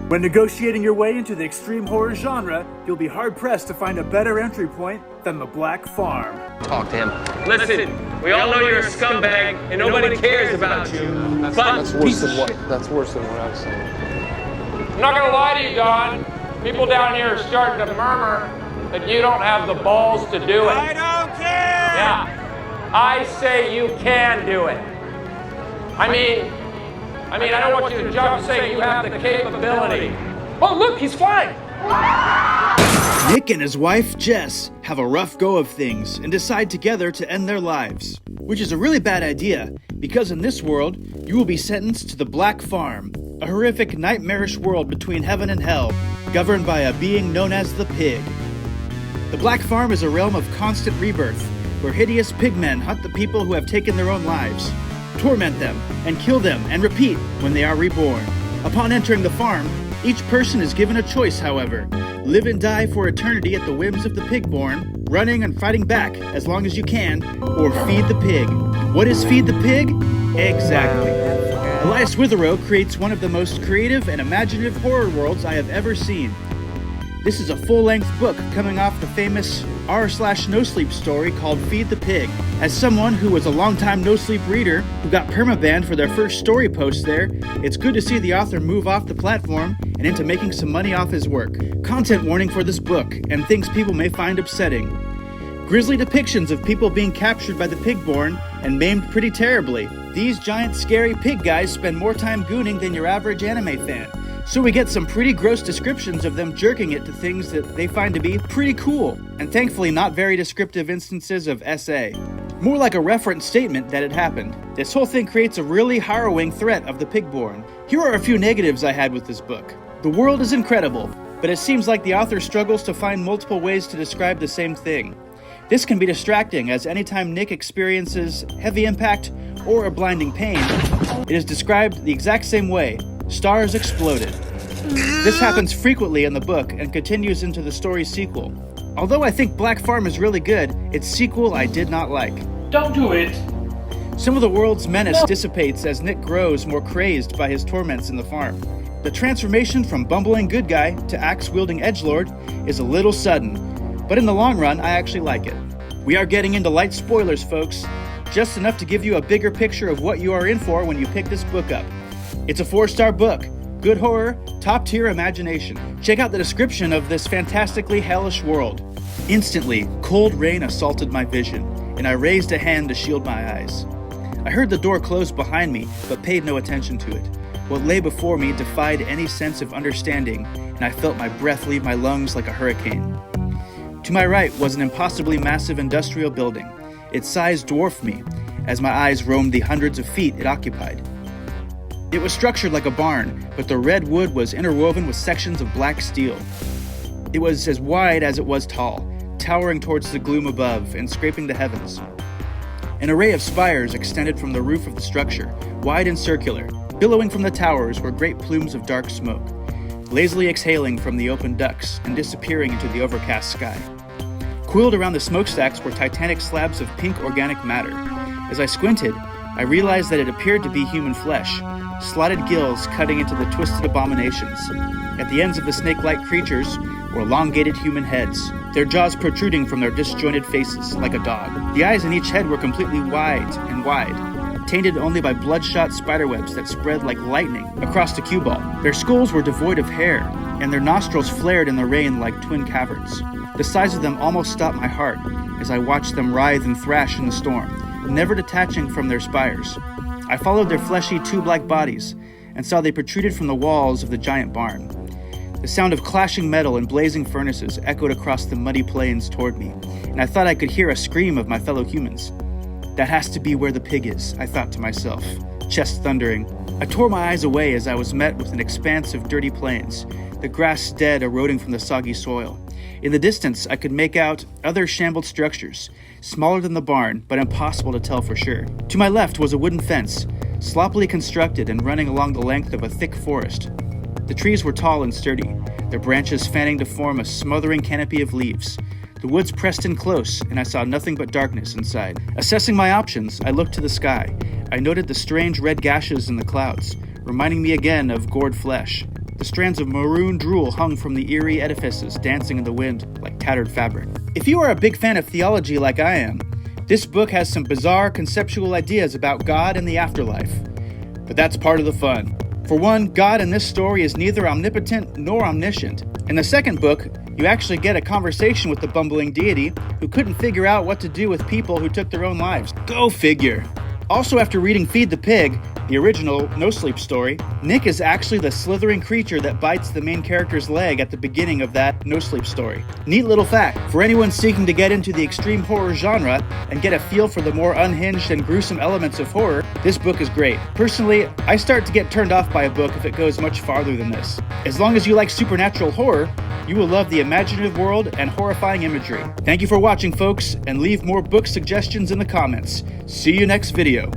When negotiating your way into the extreme horror genre, you'll be hard-pressed to find a better entry point than the Black Farm. Talk to him. Listen, we all know you're a scumbag and nobody cares about you. That's worse than what I was saying. I'm not gonna lie to you, Don. People down here are starting to murmur that you don't have the balls to do it. I don't care! Yeah, I say you can do it. I mean, I don't want you to jump saying you have the capability. Oh, look, he's flying! Nick and his wife, Jess, have a rough go of things and decide together to end their lives. Which is a really bad idea, because in this world, you will be sentenced to the Black Farm, a horrific, nightmarish world between heaven and hell, governed by a being known as the Pig. The Black Farm is a realm of constant rebirth, where hideous pigmen hunt the people who have taken their own lives, torment them, and kill them, and repeat when they are reborn. Upon entering the farm, each person is given a choice, however. Live and die for eternity at the whims of the pigborn, running and fighting back as long as you can, or feed the pig. What is feed the pig? Exactly. Elias Witherow creates one of the most creative and imaginative horror worlds I have ever seen. This is a full-length book coming off the famous r/no sleep story called Feed the Pig. As someone who was a longtime no sleep reader who got permabanned for their first story post there, it's good to see the author move off the platform and into making some money off his work. Content warning for this book and things people may find upsetting. Grisly depictions of people being captured by the pigborn and maimed pretty terribly. These giant scary pig guys spend more time gooning than your average anime fan. So we get some pretty gross descriptions of them jerking it to things that they find to be pretty cool, and thankfully not very descriptive instances of SA. More like a reference statement that it happened. This whole thing creates a really harrowing threat of the pigborn. Here are a few negatives I had with this book. The world is incredible, but it seems like the author struggles to find multiple ways to describe the same thing. This can be distracting, as anytime Nick experiences heavy impact or a blinding pain, it is described the exact same way. Stars exploded. This happens frequently in the book and continues into the story's sequel. Although I think Black Farm is really good, its sequel I did not like. Don't do it! Some of the world's menace dissipates as Nick grows more crazed by his torments in the farm. The transformation from bumbling good guy to axe-wielding edgelord is a little sudden, but in the long run, I actually like it. We are getting into light spoilers, folks, just enough to give you a bigger picture of what you are in for when you pick this book up. It's a 4-star book, good horror, top-tier imagination. Check out the description of this fantastically hellish world. Instantly, cold rain assaulted my vision, and I raised a hand to shield my eyes. I heard the door close behind me, but paid no attention to it. What lay before me defied any sense of understanding, and I felt my breath leave my lungs like a hurricane. To my right was an impossibly massive industrial building. Its size dwarfed me, as my eyes roamed the hundreds of feet it occupied. It was structured like a barn, but the red wood was interwoven with sections of black steel. It was as wide as it was tall, towering towards the gloom above and scraping the heavens. An array of spires extended from the roof of the structure, wide and circular. Billowing from the towers were great plumes of dark smoke, lazily exhaling from the open ducts and disappearing into the overcast sky. Coiled around the smokestacks were titanic slabs of pink organic matter. As I squinted, I realized that it appeared to be human flesh, slotted gills cutting into the twisted abominations. At the ends of the snake-like creatures were elongated human heads, their jaws protruding from their disjointed faces like a dog. The eyes in each head were completely wide, tainted only by bloodshot spiderwebs that spread like lightning across the cue ball. Their skulls were devoid of hair, and their nostrils flared in the rain like twin caverns. The size of them almost stopped my heart as I watched them writhe and thrash in the storm, never detaching from their spires. I followed their fleshy tube-like bodies and saw they protruded from the walls of the giant barn. The sound of clashing metal and blazing furnaces echoed across the muddy plains toward me, and I thought I could hear a scream of my fellow humans. That has to be where the pig is, I thought to myself, chest thundering. I tore my eyes away as I was met with an expanse of dirty plains, the grass dead eroding from the soggy soil. In the distance, I could make out other shambled structures, smaller than the barn, but impossible to tell for sure. To my left was a wooden fence, sloppily constructed and running along the length of a thick forest. The trees were tall and sturdy, their branches fanning to form a smothering canopy of leaves. The woods pressed in close, and I saw nothing but darkness inside. Assessing my options, I looked to the sky. I noted the strange red gashes in the clouds, reminding me again of gored flesh. The strands of maroon drool hung from the eerie edifices, dancing in the wind like tattered fabric. If you are a big fan of theology like I am, this book has some bizarre conceptual ideas about God and the afterlife. But that's part of the fun. For one, God in this story is neither omnipotent nor omniscient. In the second book, you actually get a conversation with the bumbling deity who couldn't figure out what to do with people who took their own lives. Go figure. Also, after reading Feed the Pig, the original No Sleep story, Nick is actually the slithering creature that bites the main character's leg at the beginning of that No Sleep story. Neat little fact. For anyone seeking to get into the extreme horror genre and get a feel for the more unhinged and gruesome elements of horror, this book is great. Personally, I start to get turned off by a book if it goes much farther than this. As long as you like supernatural horror, you will love the imaginative world and horrifying imagery. Thank you for watching, folks, and leave more book suggestions in the comments. See you next video.